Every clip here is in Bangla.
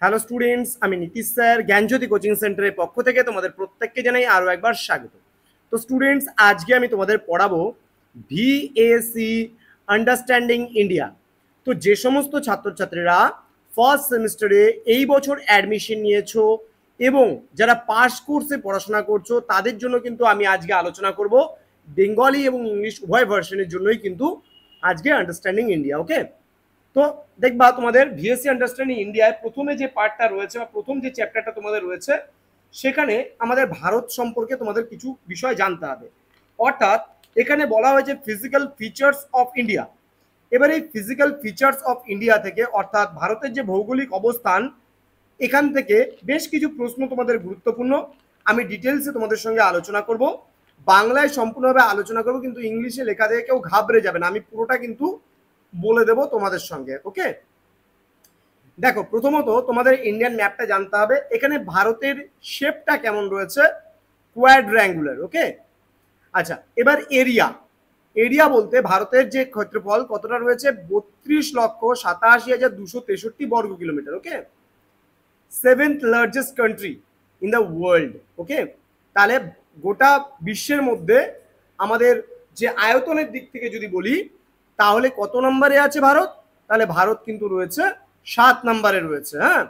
হ্যালো স্টুডেন্টস, আমি নীতিশ স্যার জ্ঞানজ্যোতি কোচিং সেন্টারের পক্ষ থেকে তোমাদের প্রত্যেককে জানাই আরও একবার স্বাগত। তো স্টুডেন্টস, আজকে আমি তোমাদের পড়াবো ভিএসি আন্ডারস্ট্যান্ডিং ইন্ডিয়া। তো যে সমস্ত ছাত্রছাত্রীরা ফার্স্ট সেমিস্টারে এই বছর অ্যাডমিশন নিয়েছো এবং যারা পাস কোর্সে পড়াশোনা করছো তাদের জন্য কিন্তু আমি আজকে আলোচনা করব বেঙ্গলি এবং ইংলিশ উভয় ভার্সনের জন্যই কিন্তু আজকে আন্ডারস্ট্যান্ডিং ইন্ডিয়া। ওকে, তো দেখবা তোমাদের ভিএসসি আন্ডারস্ট্যান্ডিং ইন্ডিয়ায় প্রথমে যে পার্টটা রয়েছে বা প্রথম যে চ্যাপ্টারটা তোমাদের রয়েছে সেখানে আমাদের ভারত সম্পর্কে তোমাদের কিছু বিষয় জানতে হবে। অর্থাৎ এখানে বলা হয়েছে ফিজিক্যাল ফিচার্স অফ ইন্ডিয়া। এবার এই ফিজিক্যাল ফিচার্স অফ ইন্ডিয়া থেকে অর্থাৎ ভারতের যে ভৌগোলিক অবস্থান এখান থেকে বেশ কিছু প্রশ্ন তোমাদের গুরুত্বপূর্ণ, আমি ডিটেলসে তোমাদের সঙ্গে আলোচনা করব। বাংলায় সম্পূর্ণভাবে আলোচনা করব, কিন্তু ইংলিশে লেখা দেখে কেউ ঘাবড়ে যাবে না, আমি পুরোটা কিন্তু বলে দেব তোমাদের সঙ্গে। ওকে, দেখো প্রথমত তোমাদের ইন্ডিয়ান ম্যাপটা জানতে হবে। এখানে ভারতের শেপটা কেমন রয়েছে, কোয়াড্র্যাঙ্গুলার। ওকে, আচ্ছা এবার এরিয়া। এরিয়া বলতে ভারতের যে ক্ষেত্রফল কতটা রয়েছে, 32,87,263 বর্গ kilometre. Okay, 7th largest country in the world. Okay, তাহলে গোটা বিশ্বের মধ্যে আমাদের যে আয়তনের দিক থেকে যদি বলি তাহলে কত নম্বরে আছে ভারত, তাহলে ভারত কিন্তু রয়েছে 7 নম্বরে রয়েছে। হ্যাঁ,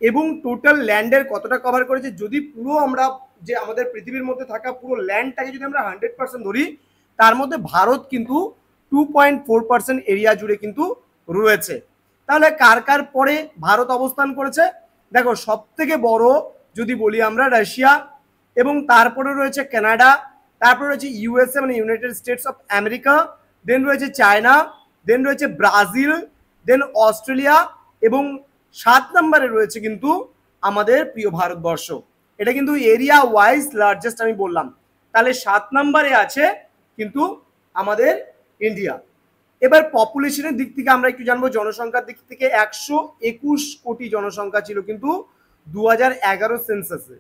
এবং টোটাল ল্যান্ডের কতটা কভার করেছে, যদি পুরো আমরা যে আমাদের পৃথিবীর মধ্যে থাকা পুরো ল্যান্ডটাকে যদি আমরা 100% ধরি তার মধ্যে ভারত কিন্তু 2.4% এরিয়া জুড়ে কিন্তু রয়েছে। তাহলে কার কার পরে ভারত অবস্থান করেছে, দেখো সব থেকে বড় যদি বলি আমরা রাশিয়া, এবং তারপরে রয়েছে কানাডা, তারপরে রয়েছে ইউএসএ মানে ইউনাইটেড স্টেটস অফ আমেরিকা, দেন রয়েছে চায়না, দেন রয়েছে ব্রাজিল, দেন অস্ট্রেলিয়া, এবং 7 নম্বরে রয়েছে কিন্তু আমাদের প্রিয় ভারতবর্ষ। এটা কিন্তু এরিয়া ওয়াইজ লার্জেস্ট আমি বললাম, তাহলে 7 নম্বরে আছে কিন্তু আমাদের ইন্ডিয়া। এবার পপুলেশনের দিক থেকে আমরা একটু জানবো। জনসংখ্যার দিক থেকে 121 কোটি জনসংখ্যা ছিল কিন্তু 2011 সেন্সাসে।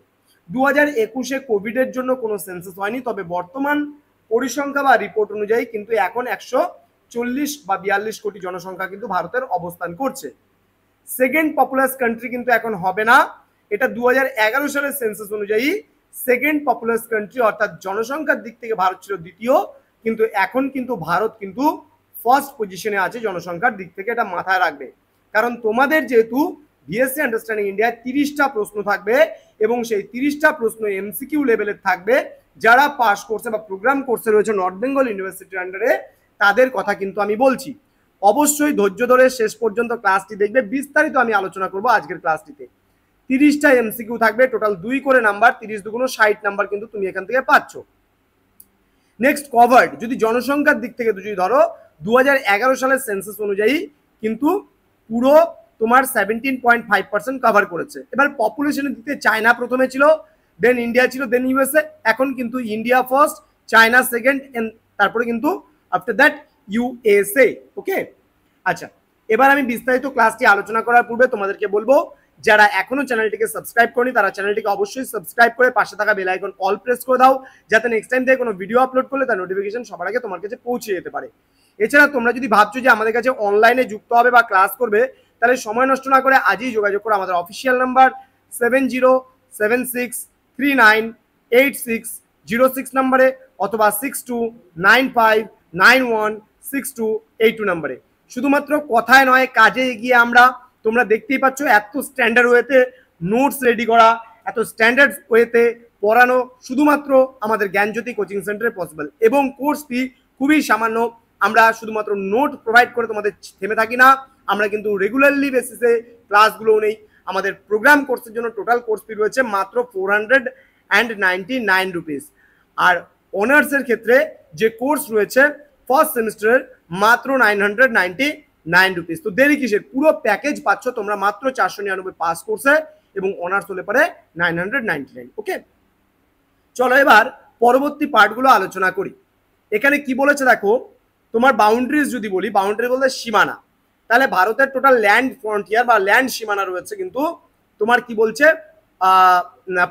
2021-এ কোভিডের জন্য কোনো সেন্সাস হয়নি, তবে বর্তমান পরিসংখ্যা বা রিপোর্ট অনুযায়ী কিন্তু এখন 140 বা 42 কোটি জনসংখ্যা কিন্তু ভারতের অবস্থান করছে। সেকেন্ড পপুলাস কান্ট্রি কিন্তু এখন হবে না, এটা 2011 সালের সেন্সাস অনুযায়ী সেকেন্ড পপুলাস কান্ট্রি, অর্থাৎ জনসংখ্যার দিক থেকে ভারত ছিল দ্বিতীয়, কিন্তু এখন কিন্তু ভারত কিন্তু ফার্স্ট পজিশনে আছে জনসংখ্যার দিক থেকে। এটা মাথায় রাখবে, কারণ তোমাদের যেহেতু ভিএসসি আন্ডারস্ট্যান্ডিং ইন্ডিয়া 30টা প্রশ্ন থাকবে এবং সেই 30টা প্রশ্ন এমসিকিউ লেভেলের থাকবে। যারা পাস কোর্সে বা প্রোগ্রাম কোর্সে রয়েছে নর্থ বেঙ্গল ইউনিভার্সিটির আন্ডারে তাদের কথা কিন্তু আমি বলছি। অবশ্যই ধৈর্য ধরে শেষ পর্যন্ত ক্লাসটি দেখবে, বিস্তারিত আমি আলোচনা করব আজকের ক্লাসটিতে। 30টা এমসিকিউ থাকবে, টোটাল 2 করে নাম্বার, 30 দুগুণ 60 নাম্বার কিন্তু তুমি এখান থেকে পাচ্ছ। নেক্সট কভার্ড, যদি জনসংখ্যার দিক থেকে যদি ধরো 2011 সালের সেন্সাস অনুযায়ী কিন্তু পুরো তোমার 17.5% কভার করেছে। এবার পপুলেশনের দিক থেকে চায়না প্রথমে ছিল, দেন ইন্ডিয়া ছিল, দেন ইউএসএ, এখন কিন্তু ইন্ডিয়া ফার্স্ট, চায়না সেকেন্ড, তারপরে কিন্তু আফটার দ্যাট ইউএসএ। ওকে, আচ্ছা এবার আমি বিস্তারিত ক্লাসটি আলোচনা করার পূর্বে তোমাদেরকে বলবো যারা এখনো চ্যানেলটিকে সাবস্ক্রাইব করেনি তারা চ্যানেলটিকে অবশ্যই সাবস্ক্রাইব করে পাশে থাকা বেল আইকন অল প্রেস করে দাও, যাতে নেক্সট টাইম থেকে কোনো ভিডিও আপলোড করলে তার নোটিফিকেশন সবার আগে তোমার কাছে পৌঁছে যেতে পারে। এছাড়া তোমরা যদি ভাবছো যে আমাদের কাছে অনলাইনে যুক্ত হবে বা ক্লাস করবে, তাহলে সময় নষ্ট না করে আজই যোগাযোগ করো আমাদের অফিসিয়াল নাম্বার 7076398606 নম্বরে, অথবা 6295916282 নম্বরে। শুধুমাত্র কথায় নয়, কাজে এগিয়ে আমরা। তোমরা দেখতেই পাচ্ছ এত স্ট্যান্ডার্ড ওয়েতে নোটস রেডি করা, এত স্ট্যান্ডার্ড ওয়েতে পড়ানো শুধুমাত্র আমাদের জ্ঞানজ্যোতি কোচিং সেন্টারে পসিবল, এবং কোর্স ফি খুবই সামান্য। আমরা শুধুমাত্র নোট প্রোভাইড করে তোমাদের থেমে থাকি না, আমরা কিন্তু রেগুলারলি বেসিসে ক্লাসগুলোও নেই। আমাদের প্রোগ্রাম কোর্সের জন্য টোটাল কোর্স ফি রয়েছে মাত্র 499 রুপিস, আর অনার্সের ক্ষেত্রে যে কোর্স রয়েছে ফার্স্ট সেমিস্টারের মাত্র 999 রুপিস। তো দেরি কিসের, পুরো প্যাকেজ পাচ্ছ তোমরা মাত্র 499 পাস কোর্সে, এবং অনার্স হলে পরে 999। ওকে, চলো এবার পরবর্তী পার্টগুলো আলোচনা করি। এখানে কি বলেছে দেখো, তোমার বাউন্ডারিজ যদি বলি, বাউন্ডারি বলতে সীমানা, তাহলে ভারতের টোটাল ল্যান্ড ফ্রন্টিয়ার বা ল্যান্ড সীমানা রয়েছে কিন্তু তোমার কি বলছে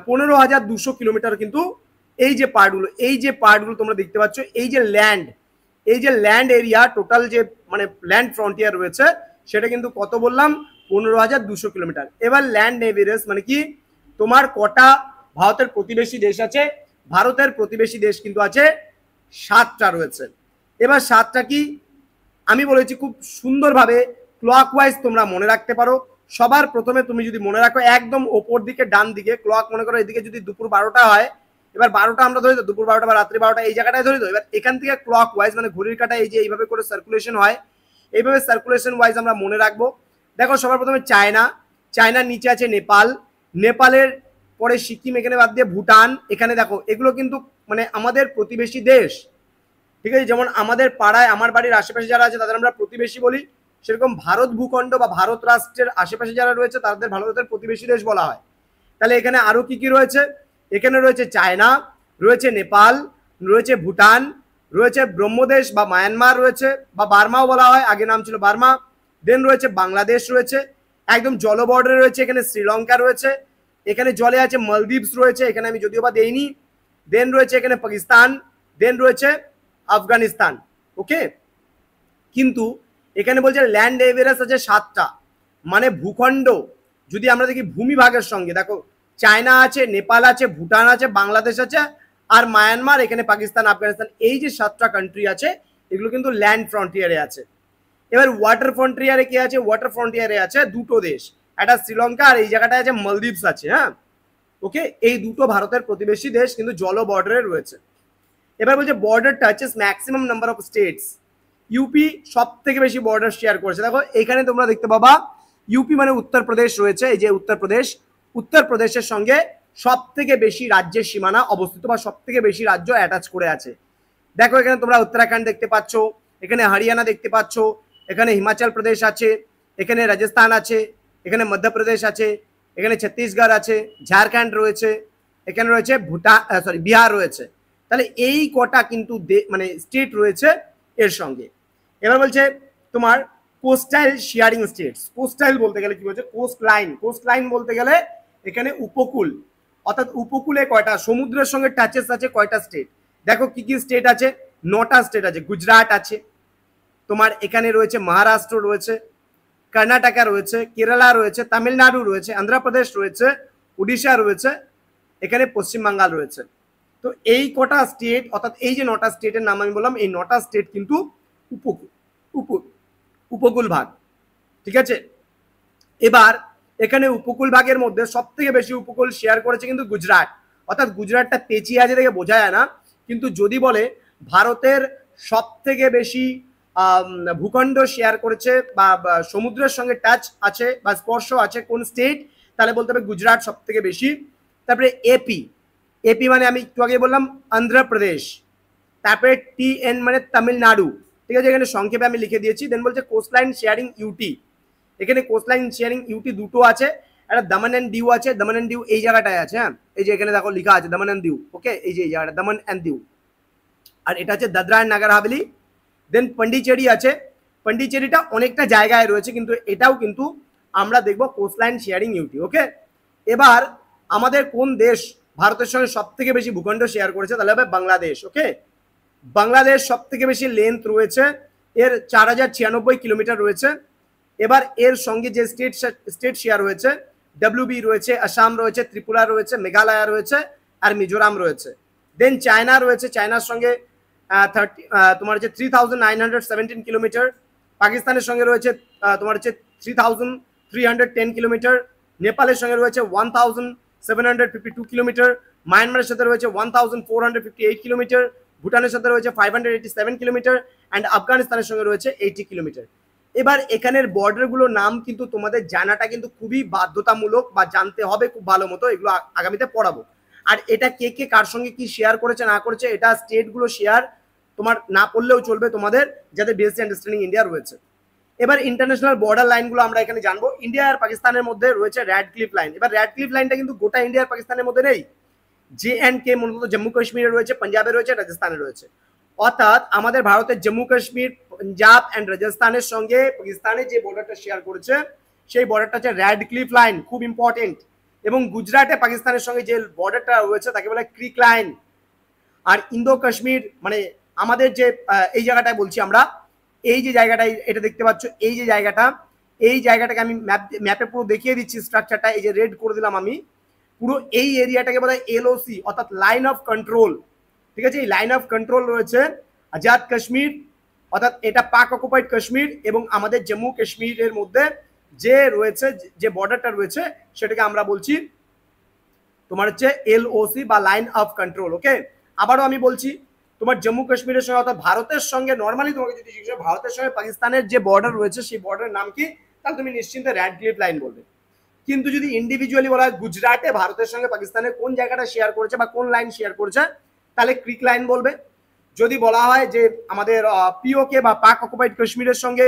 15,200 কিলোমিটার। কিন্তু এই যে পার্টগুলো তোমরা দেখতে পাচ্ছ, এই যে ল্যান্ড এরিয়া টোটাল যে মানে ল্যান্ড ফ্রন্টিয়ার রয়েছে সেটা কিন্তু কত বললাম, 15,200 কিলোমিটার। এবার ল্যান্ড এভারেজ মানে কি, তোমার কটা ভারতের প্রতিবেশী দেশ আছে? ভারতের প্রতিবেশী দেশ কিন্তু আছে 7টা রয়েছে। এবার 7টা কি আমি বলেছি খুব সুন্দরভাবে ক্লকওয়াইজ তোমরা মনে রাখতে পারো। সবার প্রথমে তুমি যদি মনে রাখো একদম ওপর দিকে ডান দিকে ক্লক, মনে করো এদিকে যদি দুপুর 12টা হয়, এবার 12টা আমরা ধরি তো, দুপুর 12টা বা রাত্রি 12টা এই জায়গাটায় ধরি তো। এবার এখান থেকে ক্লক ওয়াইজ মানে ঘড়ির কাঁটা এই যে এইভাবে করে সার্কুলেশন হয়, এইভাবে সার্কুলেশন ওয়াইজ আমরা মনে রাখবো। দেখো সবার প্রথমে চায়না, চায়নার নিচে আছে নেপাল, নেপালের পরে সিকিম, এখানে বাদ দিয়ে ভুটান। এখানে দেখো এগুলো কিন্তু মানে আমাদের প্রতিবেশী দেশ, ঠিক আছে। যেমন আমাদের পাড়ায় আমার বাড়ির আশেপাশে যারা আছে তাদের আমরা প্রতিবেশী বলি, সেরকম ভারত ভূখণ্ড বা ভারত রাষ্ট্রের আশেপাশে যারা রয়েছে তাদের ভারতের প্রতিবেশী দেশ বলা হয়। তাহলে এখানে আরো কি কি রয়েছে? এখানে রয়েছে চায়না, রয়েছে নেপাল, রয়েছে ভুটান, রয়েছে ব্রহ্মদেশ বা মায়ানমার রয়েছে, বা বার্মাও বলা হয়, আগে নাম ছিল বার্মা। দেন রয়েছে বাংলাদেশ রয়েছে, একদম জল বর্ডারে রয়েছে, এখানে শ্রীলঙ্কা রয়েছে, এখানে জলে আছে মালদ্বীপস রয়েছে, এখানে আমি যদিও বা দেইনি। দেন রয়েছে এখানে পাকিস্তান, দেন রয়েছে আফগানিস্তান। ওকে, কিন্তু এখানে বলছে ল্যান্ড এভারেজ আছে 7টা, মানে ভূখণ্ড যদি আমরা দেখি ভূমিভাগের সঙ্গে, দেখো চায়না আছে, নেপাল আছে, ভুটান আছে, বাংলাদেশ আছে, আর মায়ানমার, এখানে পাকিস্তান, আফগানিস্তান, এই যে 7টা কান্ট্রি আছে এগুলো কিন্তু ল্যান্ড ফ্রন্টিয়ারে আছে। এবার ওয়াটার ফ্রন্টিয়ারে কি আছে? ওয়াটার ফ্রন্টিয়ারে আছে দুটো দেশ, একটা শ্রীলঙ্কা আর এই জায়গাটায় আছে মালদ্বীপস আছে। হ্যাঁ, ওকে, এই দুটো ভারতের প্রতিবেশী দেশ কিন্তু জল বর্ডারে রয়েছে। এবার বলছে border touches maximum number of states. UP সব থেকে বেশি বর্ডার শেয়ার করেছে। দেখো এখানে তোমরা দেখতে পাবা ইউপি মানে উত্তরপ্রদেশ রয়েছে, এই যে উত্তরপ্রদেশ, উত্তরপ্রদেশের সঙ্গে সব থেকে বেশি রাজ্যের সীমানা অবস্থিত বা সব থেকে বেশি রাজ্য অ্যাটাচ করে আছে। দেখো এখানে তোমরা উত্তরাখণ্ড দেখতে পাচ্ছ, এখানে হরিয়ানা দেখতে পাচ্ছ, এখানে হিমাচল প্রদেশ আছে, এখানে রাজস্থান আছে, এখানে মধ্যপ্রদেশ আছে, এখানে ছত্তিশগড় আছে, ঝাড়খণ্ড রয়েছে, এখানে রয়েছে ভুটান, সরি বিহার রয়েছে। তাহলে এই কটা কিন্তু মানে স্টেট রয়েছে এর সঙ্গে। এবার বলছে তোমার কোস্টাইল শেয়ারিং স্টেটস। কোস্টাইল বলতে গেলে কি বলছে? Coast line. কোস্ট লাইন বলতে গেলে এখানে উপকূল, অর্থাৎ উপকূলে কয়টা, সমুদ্রের সঙ্গে টাচেস আছে কয়টা স্টেট। দেখো কি কি স্টেট আছে? 9টা স্টেট আছে। গুজরাট আছে, তোমার এখানে রয়েছে মহারাষ্ট্র রয়েছে, কর্ণাটকা রয়েছে, কেরালা রয়েছে, তামিলনাড়ু রয়েছে, অন্ধ্রপ্রদেশ রয়েছে, উড়িষ্যা রয়েছে, এখানে পশ্চিমবাংলার রয়েছে। তো এই কটা স্টেট, অর্থাৎ এই যে 9টা স্টেটের নাম আমি বললাম, এই 9টা স্টেট কিন্তু উপকূল ভাগ, ঠিক আছে। এবার এখানে উপকূল ভাগের মধ্যে সব থেকে বেশি উপকূল শেয়ার করেছে কিন্তু গুজরাট, অর্থাৎ গুজরাটটা পেঁচিয়ে আছে দেখে বোঝা যায় না, কিন্তু যদি বলে ভারতের সব থেকে বেশি ভূখণ্ড শেয়ার করেছে বা সমুদ্রের সঙ্গে টাচ আছে বা স্পর্শ আছে কোন স্টেট, তাহলে বলতে হবে গুজরাট সব থেকে বেশি। তারপরে এপি, এপি মানে আমি একটু আগে বললাম অন্ধ্রপ্রদেশ। তারপরে টিএন মানে তামিলনাড়ু, ঠিক আছে, এখানে সংক্ষেপে আমি লিখে দিয়েছি। দেন বলছে কোস্টলাইন শেয়ারিং ইউটি, এখানে কোস্টলাইন শেয়ারিং ইউটি দুটো আছে, একটা দমন অ্যান্ড দিউ আছে। দমন অ্যান্ড দিউ এই জায়গাটায় আছে, হ্যাঁ, এই যে এখানে দেখো লেখা আছে দমন অ্যান্ড দিউ। ওকে, এই যে এই জায়গাটা দমন অ্যান্ড দিউ, আর এটা হচ্ছে দাদরা অ্যান্ড নাগার হাভেলি। দেন পন্ডিচেরি আছে, পন্ডিচেরিটা অনেকটা জায়গায় রয়েছে, কিন্তু এটাও কিন্তু আমরা দেখবো কোস্টলাইন শেয়ারিং ইউটি। ওকে, এবার আমাদের কোন দেশ ভারতের সঙ্গে সব থেকে বেশি ভূখণ্ড শেয়ার করেছে, তাহলে হবে বাংলাদেশ। ওকে, বাংলাদেশ সব থেকে বেশি লেন্থ রয়েছে, এর 4096 কিলোমিটার রয়েছে। এবার এর সঙ্গে যে স্টেট শেয়ার হয়েছে, ডব্লিউবি রয়েছে, আসাম রয়েছে, ত্রিপুরা রয়েছে, মেঘালয় রয়েছে, আর মিজোরাম রয়েছে। দেন চায়না রয়েছে, চায়নার সঙ্গে তোমার হচ্ছে 3917 কিলোমিটার। পাকিস্তানের সঙ্গে রয়েছে তোমার হচ্ছে 3310 কিলোমিটার। নেপালের সঙ্গে রয়েছে 1752 কিলোমিটার। মায়ানমারের সাথে রয়েছে 1458 কিলোমিটার। ভুটানের সাথে রয়েছে 587 কিলোমিটার, অ্যান্ড আফগানিস্তানের সঙ্গে রয়েছে 80 কিলোমিটার। এবার এখানের বর্ডারগুলোর নাম কিন্তু তোমাদের জানাটা কিন্তু খুবই বাধ্যতামূলক বা জানতে হবে খুব ভালো মতো, এগুলো আগামীতে পড়াবো। আর এটা কে কে কার সঙ্গে কি শেয়ার করেছে না করেছে, এটা স্টেটগুলো শেয়ার তোমার না পড়লেও চলবে তোমাদের, যাদের বেসিক আন্ডারস্ট্যান্ডিং ইন্ডিয়া রয়েছে। এবার ইন্টারন্যাশনাল বর্ডার লাইনগুলো আমরা এখানে জানবো। ইন্ডিয়া আর পাকিস্তানের মধ্যে রয়েছে র্যাডক্লিফ লাইন। এবার র্যাডক্লিফ লাইনটা কিন্তু গোটা ইন্ডিয়া আর পাকিস্তানের মধ্যে নেই, JNK মূলত জম্মু কাশ্মীরে রয়েছে, পাঞ্জাবে রয়েছে, রাজস্থানে রয়েছে। অর্থাৎ আমাদের ভারতের জম্মু কাশ্মীর, পাঞ্জাব অ্যান্ড রাজস্থানের সঙ্গে পাকিস্তানের যে বর্ডারটা শেয়ার করেছে সেই বর্ডারটা হচ্ছে র্যাডক্লিফ লাইন, খুব ইম্পর্টেন্ট। এবং গুজরাটে পাকিস্তানের সঙ্গে যে বর্ডারটা রয়েছে তাকে বলে ক্রিক লাইন। আর ইন্দো কাশ্মীর মানে আমাদের যে এই জায়গাটায় বলছি আমরা, এই যে জায়গাটায় এটা দেখতে পাচ্ছ, এই যে জায়গাটা, এই জায়গাটাকে আমি ম্যাপে পুরো দেখিয়ে দিচ্ছি স্ট্রাকচারটা, এই যে রেড করে দিলাম আমি, পুরো এই এরিয়াটাকে বলা হয় এলওসি অর্থাৎ লাইন অফ কন্ট্রোল। ঠিক আছে, এই লাইন অফ কন্ট্রোল রয়েছে আজাদ কাশ্মীর অর্থাৎ এটা পাক অকুপাইড কাশ্মীর এবং আমাদের জম্মু কাশ্মীরের মধ্যে যে রয়েছে যে বর্ডারটা রয়েছে সেটাকে আমরা বলছি তোমার হচ্ছে এলওসি বা লাইন অফ কন্ট্রোল। ওকে, আবারও আমি বলছি, তোমার জম্মু কাশ্মীরের সঙ্গে অর্থাৎ ভারতের সঙ্গে নর্মালি তোমাকে যদি জিজ্ঞেস করো ভারতের সঙ্গে পাকিস্তানের যে বর্ডার রয়েছে সেই বর্ডারের নাম কি, তাহলে তুমি নিশ্চিন্তে রেড ক্লিফ লাইন বলবে। কিন্তু যদি ইন্ডিভিজুয়ালি বলা হয় গুজরাটে ভারতের সঙ্গে পাকিস্তানের কোন জায়গাটা শেয়ার করেছে বা কোন লাইন শেয়ার করেছে, তাহলে ক্রিক লাইন বলবে। যদি বলা হয় যে আমাদের পিওকে বা পাক অকুপাইড কাশ্মীরের সঙ্গে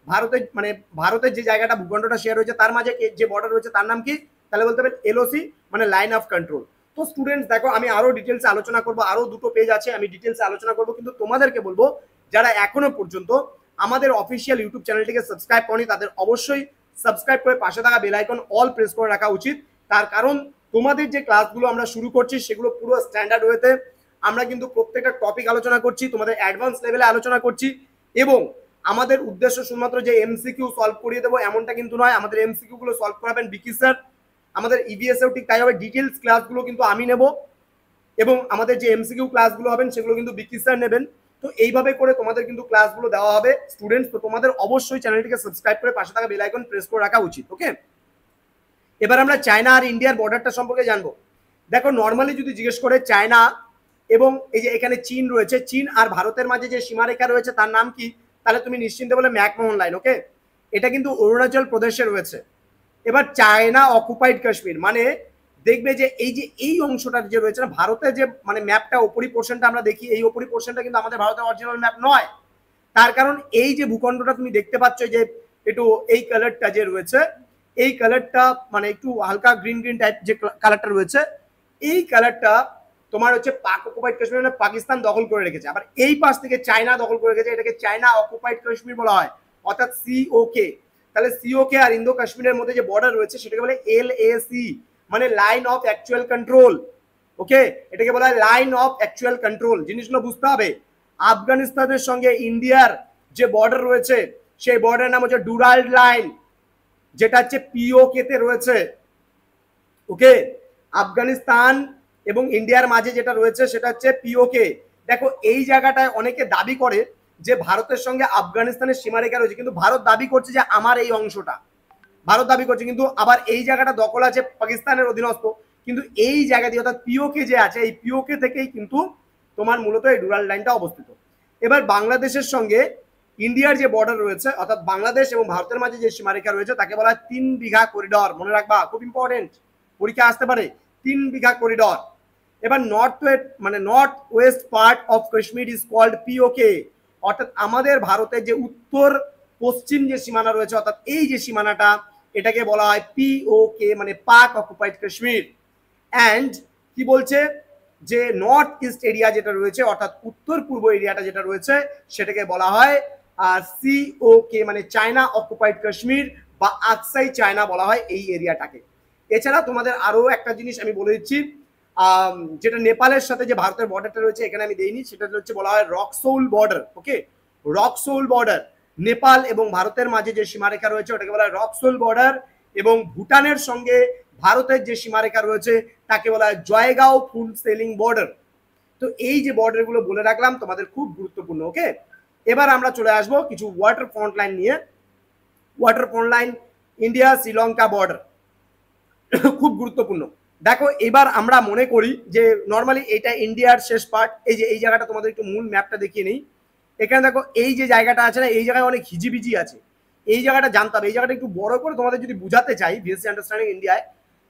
ভারতের মানে ভারতের যে জায়গাটা ভূখণ্ডটা শেয়ার হয়েছে তার মাঝে যে বর্ডার রয়েছে তার নাম কি, তাহলে বলতে হবে এলওসি মানে লাইন অফ কন্ট্রোল। তো স্টুডেন্টস দেখো, আমি আরো ডিটেলসে আলোচনা করবো, আরো দুটো পেজ আছে আমি ডিটেলসে আলোচনা করবো, কিন্তু তোমাদেরকে বলবো যারা এখনো পর্যন্ত আমাদের অফিসিয়াল ইউটিউব চ্যানেলটিকে সাবস্ক্রাইব করনি তাদের অবশ্যই সাবস্ক্রাইব করে পাশে থাকা বেল আইকন অল প্রেস করে রাখা উচিত। তার কারণ তোমাদের যে ক্লাসগুলো আমরা শুরু করছি সেগুলো পুরো স্ট্যান্ডার্ড ওয়েতে আমরা কিন্তু প্রত্যেকটা টপিক আলোচনা করছি, তোমাদের অ্যাডভান্স লেভেলে আলোচনা করছি, এবং আমাদের উদ্দেশ্য শুধুমাত্র যে এমসিকিউ সলভ করিয়ে দেবো এমনটা কিন্তু নয়। আমাদের এমসিকিউ গুলো সলভ করাবেন বিকি স্যার, আমাদের ইভিএস এও ঠিক তাই হবে, ডিটেলস ক্লাসগুলো কিন্তু আমি নেব এবং আমাদের যে এমসিকিউ ক্লাসগুলো হবেন সেগুলো কিন্তু বিকি স্যার নেবেন। তো এইভাবে করে তোমাদের কিন্তু ক্লাসগুলো দেওয়া হবে স্টুডেন্টস। তো তোমাদের অবশ্যই চ্যানেলটিকে সাবস্ক্রাইব করে পাশে থাকা বেল আইকন প্রেস করে রাখা উচিত। ওকে, এবার আমরা চায়না আর ইন্ডিয়ার বর্ডারটা সম্পর্কে জানবো। দেখো, নর্মালি যদি জিজ্ঞেস করে চায়না এবং এই যে এখানে চীন রয়েছে, চীন আর ভারতের মাঝে যে সীমারেখা রয়েছে তার নাম কি, তাহলে তুমি নিশ্চিন্তে বলে ম্যাকমোহন লাইন। ওকে, এটা কিন্তু অরুণাচল প্রদেশে রয়েছে। এবার চায়না অকুপাইড কাশ্মীর মানে দেখবে যে এই অংশটা যে রয়েছে না ভারতের যে মানে ম্যাপটা ওপরি পোর্শনটা আমরা দেখি, এই ওপরি পোর্শনটা কিন্তু আমাদের ভারতের অরিজিনাল ম্যাপ নয়। তার কারণ এই যে ভূখণ্ডটা তুমি দেখতে পাচ্ছ যে একটু এই কালারটা যে রয়েছে, এই কালারটা মানে একটু হালকা গ্রিন গ্রিন টাইপ যে কালারটা রয়েছে, এই কালারটা তোমার হচ্ছে পাক অকুপাইড কাশ্মীর মানে পাকিস্তান দখল করে রেখেছে, আবার এই পাশ থেকে চায়না দখল করে রেখেছে, এটাকে চায়না অকুপাইড কাশ্মীর বলা হয় অর্থাৎ সিওকে। তাহলে সিওকে আর ইন্দো কাশ্মীরের মধ্যে যে বর্ডার রয়েছে সেটাকে বলে এলএসি মানে লাইন অফ অ্যাকচুয়াল কন্ট্রোল। ওকে, এটাকে বলা হয় লাইন অফ অ্যাকচুয়াল কন্ট্রোল। জিনিসগুলো বুঝতে হবে, আফগানিস্তানের সঙ্গে ইন্ডিয়ার যে বর্ডার রয়েছে সেই বর্ডারের নাম হচ্ছে ডুরাল্ড লাইন, যেটা হচ্ছে পিওকে তে রয়েছে। ওকে, আফগানিস্তান এবং ইন্ডিয়ার মাঝে যেটা রয়েছে সেটা হচ্ছে পিওকে। দেখো, এই জায়গাটায় অনেকে দাবি করে যে ভারতের সঙ্গে আফগানিস্তানের সীমারেখা রয়েছে, কিন্তু ভারত দাবি করছে যে আমার এই অংশটা, ভারত দাবি করছে, কিন্তু আবার এই জায়গাটা দখল আছে পাকিস্তানের অধীনস্থ। কিন্তু এই জায়গা দিয়ে অর্থাৎ পিওকে যে আছে এই পিওকে থেকেই কিন্তু তোমার মূলত এই ডুরাল লাইনটা অবস্থিত। এবার বাংলাদেশের সঙ্গে ইন্ডিয়ার যে বর্ডার রয়েছে অর্থাৎ বাংলাদেশ এবং ভারতের মাঝে যে সীমারেখা রয়েছে তাকে বলা হয় 3 বিঘা করিডর। মনে রাখবা, খুব ইম্পর্টেন্ট, পরীক্ষা আসতে পারে, 3 বিঘা করিডর। এবার north west part of Kashmir is called PoK, অর্থাৎ আমাদের ভারতের যে উত্তর পশ্চিম যে সীমানা রয়েছে অর্থাৎ এই যে সীমানাটা এটাকে বলা হয় পিওকে মানে পাক অকুপাইড কাশ্মীর। অ্যান্ড কি বলছে যে নর্থ ইস্ট এরিয়া যেটা রয়েছে অর্থাৎ উত্তর পূর্ব এরিয়াটা যেটা রয়েছে সেটাকে বলা হয় সিওকে মানে চায়না অকুপাইড কাশ্মীর বা আকসাই চায়না বলা হয় এই এরিয়াটাকে। এছাড়া তোমাদের আরো একটা জিনিস আমি বলে দিচ্ছি, যেটা নেপালের সাথে যে ভারতের বর্ডারটা রয়েছে এখানে আমি দেইনি, সেটা হচ্ছে বলা হয় রকসৌল বর্ডার। ওকে, রকসৌল বর্ডার নেপাল এবং ভারতের মাঝে যে সীমারেখা রয়েছে ওটাকে বলা হয় রকসৌল বর্ডার, এবং ভুটানের সঙ্গে ভারতের যে সীমারেখা রয়েছে তাকে বলা হয় জয়গাঁও ফুল সেলিং বর্ডার। তো এই যে বর্ডারগুলো বলে রাখলাম তোমাদের খুব গুরুত্বপূর্ণ। ওকে, এবার আমরা চলে আসবো কিছু ওয়াটার ফ্রন্ট লাইন নিয়ে। Water front line India Sri Lanka border খুব গুরুত্বপূর্ণ। দেখো, এবার আমরা মনে করি যে নর্মালি এটা ইন্ডিয়ার শেষ পার্ট, এই যে এই জায়গাটা তোমাদের একটু মূল ম্যাপটা দেখিয়ে নেই। এখানে দেখো এই যে জায়গাটা আছে না, এই জায়গায় অনেক হিজিবিজি আছে, এই জায়গাটা জানতে হবে। এই জায়গাটা একটু বড় করে তোমাদের যদি বুঝাতে চাই ভিএসসি আন্ডারস্ট্যান্ডিং ইন্ডিয়ায়,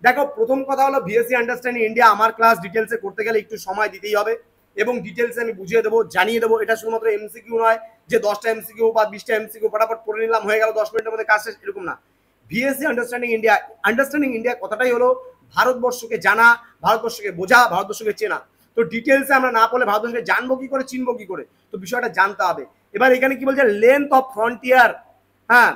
দেখো প্রথম কথা হলো ভিএসসি আন্ডারস্ট্যান্ডিং ইন্ডিয়া আমার ক্লাস ডিটেলসে করতে গেলে একটু সময় দিতেই হবে এবং ডিটেলসে আমি বুঝিয়ে দেবো, জানিয়ে দেবো। এটা শুধুমাত্র এমসিকিউ নয় যে 10টা এমসিকিউ বা 20টা এমসিকিউ ফটাফট পড়ে নিলাম হয়ে গেল 10 মিনিটের মধ্যে কাজ শেষ, এরকম না। ভিএসসি আন্ডারস্ট্যান্ডিং ইন্ডিয়া কথাটাই হলো ভারতবর্ষকে জানা, ভারতবর্ষকে বোঝা, ভারতবর্ষকে চেনা। তো ডিটেলসে আমরা না পড়লে ভারতবর্ষকে জানবো কি করে, চিনবো কি করে, তো বিষয়টা জানতে হবে। এবার এখানে কি বলছে, লেন্থ অফ ফ্রন্টিয়ার, হ্যাঁ,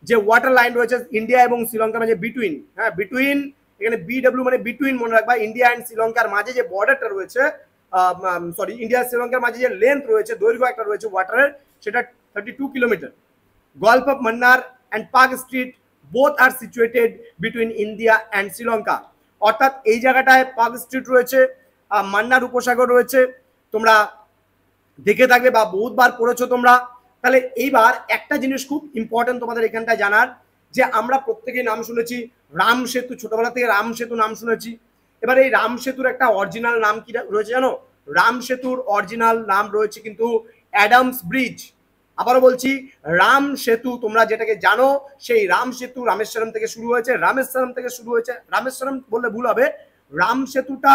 যে ওয়াটার লাইন রয়েছে ইন্ডিয়া এবং শ্রীলঙ্কার মাঝে বিটুইন, হ্যাঁ বিটুইন, এখানে বিডব্লিউ মানে বিটুইন মনে রাখবা, ইন্ডিয়া অ্যান্ড শ্রীলঙ্কার মাঝে যে বর্ডারটা রয়েছে, সরি ইন্ডিয়া শ্রীলঙ্কার মাঝে যে লেন্থ রয়েছে, দৈর্ঘ্য একটা রয়েছে ওয়াটারের, সেটা 32 kilometre. Golf of Mannar and Park Street both are situated between India and Sri Lanka. অর্থাৎ এই জায়গাটায় পার্ক স্ট্রিট রয়েছে, মান্নার উপসাগর রয়েছে, তোমরা দেখে থাকবে বা বহুতবার পড়েছো তোমরা। তাহলে এইবার একটা জিনিস খুব ইম্পর্টেন্ট তোমাদের এখানটায় জানার, যে আমরা প্রত্যেকেই নাম শুনেছি রাম সেতু, ছোটবেলা থেকে রাম সেতু নাম শুনেছি। এবার এই রাম সেতুর একটা অরিজিনাল নাম কি রয়েছে জানো? রাম সেতুর অরিজিনাল নাম রয়েছে কিন্তু অ্যাডামস ব্রিজ। আবারও বলছি, রাম সেতু তোমরা যেটাকে জানো, সেই রাম সেতু রামেশ্বরম থেকে শুরু হয়েছে, রামেশ্বরম থেকে শুরু হয়েছে, রামেশ্বরম বললে ভুল হবে, রাম সেতুটা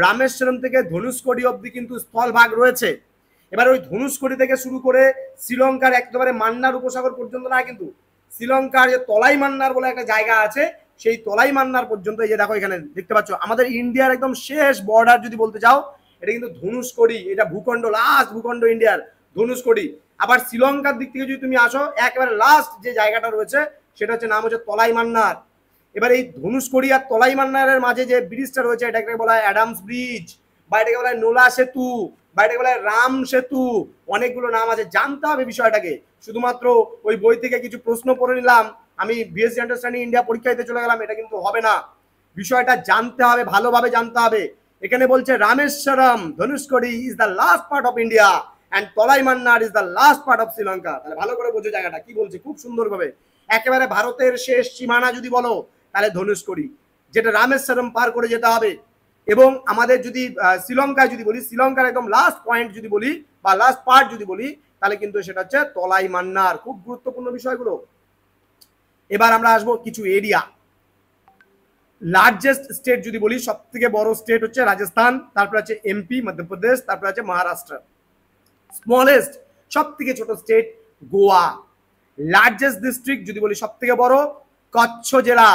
রামেশ্বরম থেকে ধনুষ্কড়ি অব্দি কিন্তু স্থলভাগ রয়েছে। এবার ওই ধনুষ্কড়ি থেকে শুরু করে শ্রীলঙ্কার একেবারে মান্নার উপসাগর পর্যন্ত না, কিন্তু শ্রীলঙ্কার যে তলাই মান্নার বলে একটা জায়গা আছে, সেই তলাই মান্নার পর্যন্ত, এই যে দেখো এখানে দেখতে পাচ্ছ আমাদের ইন্ডিয়ার একদম শেষ বর্ডার যদি বলতে চাও, এটা কিন্তু ধনুষ্কড়ি, এটা ভূখণ্ড, লাস্ট ভূখণ্ড ইন্ডিয়ার ধনুষ্কড়ি। আবার শ্রীলঙ্কার দিক থেকে যদি তুমি আসো, একেবারে লাস্ট যে জায়গাটা রয়েছে সেটা হচ্ছে নাম হচ্ছে তলাই মান্নার। এবার এই ধনুষ্কড়ি আর তলাই মান্নারের মাঝে যে ব্রিজটা রয়েছে এটাকে বলা হয় অ্যাডামস ব্রিজ, বা এটাকে বলা হয় নোলা সেতু, বা এটাকে বলা হয় রাম সেতু, অনেকগুলো নাম আছে, জানতে হবে বিষয়টাকে। শুধুমাত্র ওই বই থেকে কিছু প্রশ্ন পড়ে নিলাম, আমি বিএসসি আন্ডারস্ট্যান্ডিং ইন্ডিয়া পরীক্ষা দিতে চলে গেলাম, এটা কিন্তু হবে না। বিষয়টা জানতে হবে, ভালোভাবে জানতে হবে। এখানে বলছে Rameswaram Dhanushkodi is the last part of India and Talai Mannar is the last part of Sri Lanka. তাহলে ভালো করে বোঝো জায়গাটা কি বলছে খুব সুন্দরভাবে। একেবারে ভারতের শেষ সীমানা যদি বলো তাহলে ধনুষ্কড়ি, যেটা রামেশ্বরম পার করে যেতে হবে। এবং আমাদের যদি শ্রীলঙ্কায় যদি বলি, শ্রীলঙ্কার একদম লাস্ট পয়েন্ট যদি বলি বা লাস্ট পার্ট যদি বলি, তাহলে কিন্তু সেটা হচ্ছে তলাই মান্নার। খুব গুরুত্বপূর্ণ বিষয়গুলো। এবার আমরা আসবো কিছু এরিয়া। লার্জেস্ট স্টেট যদি বলি, সব থেকে বড় স্টেট হচ্ছে রাজস্থান, তারপর আছে এমপি মধ্যপ্রদেশ, তারপর আছে মহারাষ্ট্র। স্মলেস্ট সব থেকে ছোট স্টেট গোয়া। লার্জেস্ট ডিস্ট্রিক্ট যদি বলি, সব থেকে বড় কচ্ছ জেলা,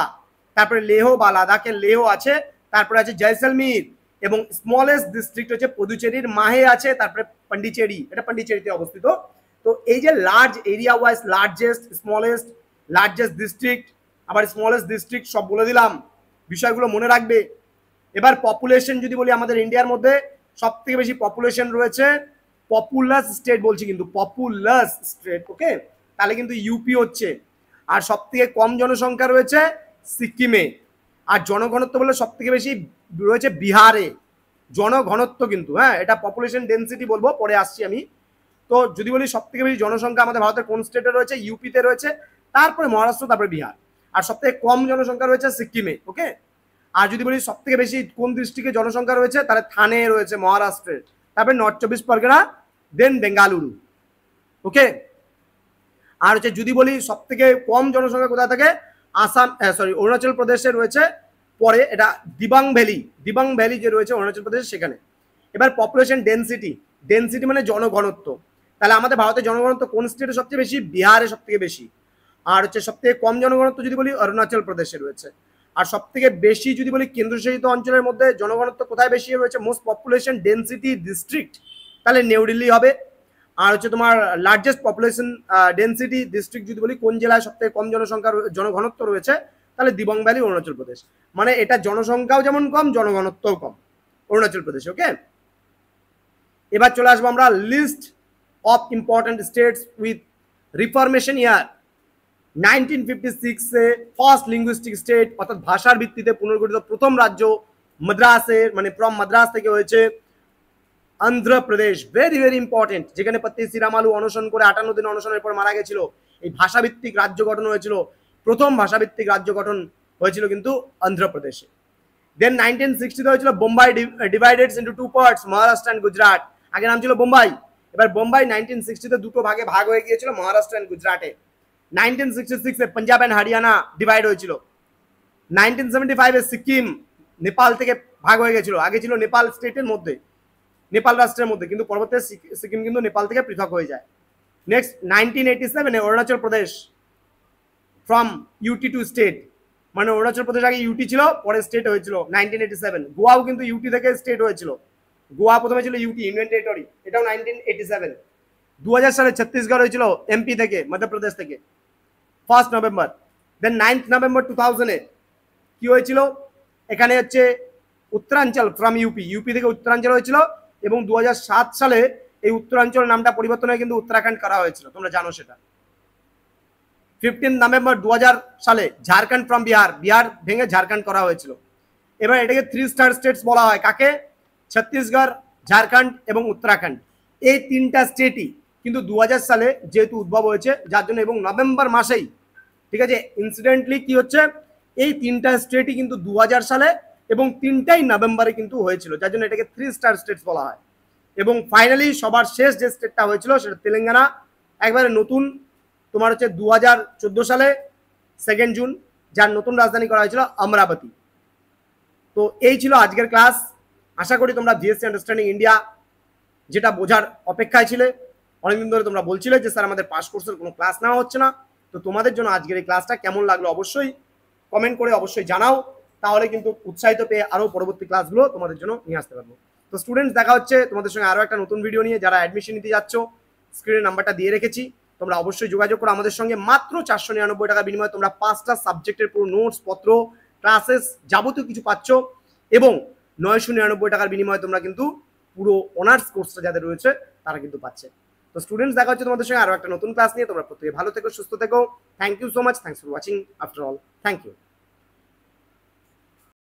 তারপরে লেহ বা লাদাখের লেহ আছে, তারপরে আছে জয়সলমীর, এবং স্মলেস্ট ডিস্ট্রিক্ট হচ্ছে পুদুচেরির মাহে আছে, তারপরে পন্ডিচেরি, এটা পন্ডিচেরিতে অবস্থিত। তো এই যে large area wise largest, smallest, largest district, আবার স্মলেস্ট ডিস্ট্রিক্ট সব বলে দিলাম, বিষয়গুলো মনে রাখবে। এবার পপুলেশন যদি বলি, আমাদের ইন্ডিয়ার মধ্যে সব থেকে বেশি পপুলেশন রয়েছে, পপুলাস স্টেট বলছি কিন্তু পপুলাস স্টেট, ওকে, তাহলে কিন্তু ইউপি হচ্ছে। আর সব থেকে কম জনসংখ্যা রয়েছে সিকিমে। আর জনঘনত্ব বলে সব থেকে বেশি রয়েছে বিহারে, জনঘনত্ব কিন্তু, হ্যাঁ, এটা পপুলেশন ডেন্সিটি বলবো, পরে আসছি আমি। তো যদি বলি সব থেকে বেশি জনসংখ্যা আমাদের ভারতের কোন স্টেটে রয়েছে, ইউপিতে রয়েছে, তারপরে মহারাষ্ট্র, তারপরে বিহার। আর সব থেকে কম জনসংখ্যা রয়েছে সিকিমে, ওকে। আর যদি বলি সব থেকে বেশি কোন ডিস্ট্রিক্টে জনসংখ্যা রয়েছে, তাহলে থানে রয়েছে মহারাষ্ট্রের, তারপরে নর্থ চব্বিশ পরগনা, দেন বেঙ্গালুরু, ওকে। আর হচ্ছে যদি বলি সব থেকে কম জনসংখ্যা কোথায় থাকে, আসাম, অরুণাচল প্রদেশে রয়েছে, পরে এটা দিবাং ভ্যালি যে রয়েছে অরুণাচল প্রদেশ, সেখানে। এবার পপুলেশন ডেন্সিটি, ডেন্সিটি মানে জনঘনত্ব, তাহলে আমাদের ভারতের জনঘনত্ব কোন স্টেটে সবচেয়ে বেশি, বিহারে সব থেকে বেশি। আর হচ্ছে সব থেকে কম জনঘনত্ব যদি বলি, অরুণাচল প্রদেশে রয়েছে। আর সব থেকে বেশি যদি বলি কেন্দ্রশাসিত অঞ্চলের মধ্যে জনঘনত্ব কোথায় বেশি রয়েছে, মোস্ট পপুলেশন ডেন্সিটি ডিস্ট্রিক্ট, তাহলে নিউ দিল্লি হবে। আর হচ্ছে তোমার লার্জেস্ট পপুলেশন ডেন্সিটি ডিস্ট্রিক্ট যদি বলি, কোন জেলায় সব থেকে কম জনসংখ্যা জনঘনত্ব রয়েছে, তাহলে দিবাং ভ্যালি, অরুণাচল প্রদেশ। মানে এটা জনসংখ্যাও যেমন কম, জনঘনত্বও কম অরুণাচল প্রদেশ, ওকে। এবার চলে আসবো আমরা list of important states with reformation year. 1956 এ ফার্স্ট লিঙ্গুইস্টিক স্টেট, অর্থাৎ ভাষার ভিত্তিতে পুনর্গঠিত প্রথম রাজ্য মাদ্রাসের, মানে ফ্রম মাদ্রাস থেকে হয়েছে অন্ধ্রপ্রদেশ। ভেরি ভেরি ইম্পর্টেন্ট, যেখানে পত্তি সিরামালু অনশন করে 58 দিন অনশনের পর মারা গেছিল। এই ভাষাভিত্তিক রাজ্য গঠন হয়েছিল, প্রথম ভাষাভিত্তিক রাজ্য গঠন হয়েছিল কিন্তু অন্ধ্রপ্রদেশে। দেন 1960 হয়েছিল Bombay divided into two parts, Maharashtra and Gujarat. আগে নাম ছিল বোম্বাই, এবার বোম্বাই 1960 দুটো ভাগে ভাগ হয়ে গিয়েছিল, মহারাষ্ট্র এন্ড গুজরাটে। 1966 এ পাঞ্জাব এন্ড হরিয়ানা ডিভাইড হয়েছিল। 1975 এ সিকিম নেপাল থেকে ভাগ হয়ে গেছিল, আগে ছিল নেপাল স্টেটের মধ্যে, নেপাল রাষ্ট্রের মধ্যে, কিন্তু পরবর্তীতে সিকিম কিন্তু নেপাল থেকে পৃথক হয়ে যায়। নেক্সট 1987 এ Arunachal Pradesh from UT to state, মানে অরুণাচল প্রদেশ আগে ইউটি ছিল, পরে স্টেট হয়েছিল 1987। গোয়াও কিন্তু ইউটি থেকে স্টেট হয়েছিল, গোয়া প্রথমে ছিল ইউটি, ইউনিয়ন টেরিটরি, এটাও 1987। 2000 সালে ছত্তিশগড় হয়েছিল এমপি থেকে, মধ্যপ্রদেশ থেকে, 1 নভেম্বর। দেন 9 নভেম্বর 2000 এ কি হয়েছিল, এখানে হচ্ছে উত্তরাঞ্চল ফ্রম ইউপি, ইউপি থেকে উত্তরাঞ্চল হয়েছিল, এবং 2007 সালে এই উত্তরাঞ্চল নামটা পরিবর্তন হয়ে কিন্তু উত্তরাখণ্ড করা হয়েছিল, তোমরা জানো সেটা। 15 নভেম্বর 2000 সালে ঝাড়খণ্ড ফ্রম বিহার ভেঙে ঝাড়খণ্ড করা হয়েছিল। এবার এটাকে 3 স্টার স্টেটস বলা হয় কাকে? ছত্তিশগড়, ঝাড়খণ্ড এবং উত্তরাখণ্ড। এই 3টা স্টেটই কিন্তু 2000 সালে যেহেতু উদ্ভব হয়েছে, যার জন্য এবং নভেম্বর মাসেই, ঠিক আছে, ইনসিডেন্টলি কি হচ্ছে, এই 3টা স্টেটই কিন্তু 2000 সালে এবং 3টাই নভেম্বরে কিন্তু হয়েছিল, যার জন্য এটাকে 3 স্টার স্টেটস বলা হয়। এবং ফাইনালি সবার শেষ যে স্টেটটা হয়েছিল সেটা তেলেঙ্গানা, একবারে নতুন, তোমার হচ্ছে 2014 সালে 2 জুন, যার নতুন রাজধানী করা হয়েছিল অমরাবতী। তো এই ছিল আজকের ক্লাস। আশা করি তোমরা জিএসটি আন্ডারস্ট্যান্ডিং ইন্ডিয়া যেটা বোঝার অপেক্ষায় ছিলে, অনেকদিন ধরে তোমরা বলছিলে যে স্যার আমাদের পাস কোর্সের কোনো ক্লাস নেওয়া হচ্ছে না। তো তোমাদের জন্য আজকের এই ক্লাসটা কেমন লাগলো অবশ্যই কমেন্ট করে অবশ্যই জানাও, তাহলে কিন্তু উৎসাহিত পেয়ে আরও পরবর্তী ক্লাসগুলো তোমাদের জন্য নিয়ে আসতে পারবো। তো স্টুডেন্টস, দেখা হচ্ছে তোমাদের সঙ্গে আরও একটা নতুন ভিডিও নিয়ে। যারা অ্যাডমিশন নিতে যাচ্ছ, স্ক্রিনে নাম্বারটা দিয়ে রেখেছি, তোমরা অবশ্যই যোগাযোগ করো আমাদের সঙ্গে। মাত্র 499 টাকা বিনিময়ে তোমরা 5টা সাবজেক্টের পুরো নোটস পত্র, ক্লাসেস, যাবতীয় কিছু পাচ্ছ, এবং 999 টাকার বিনিময়ে তোমরা কিন্তু পুরো অনার্স কোর্সটা যাদের রয়েছে তারা কিন্তু পাচ্ছে। তো স্টুডেন্টস, দেখা হচ্ছে তোমাদের সঙ্গে আরও একটা নতুন ক্লাস নিয়ে। তোমরা প্রত্যেকে ভালো থেকো, সুস্থ থেকো। Thank you so much, thanks for watching after all, thank you.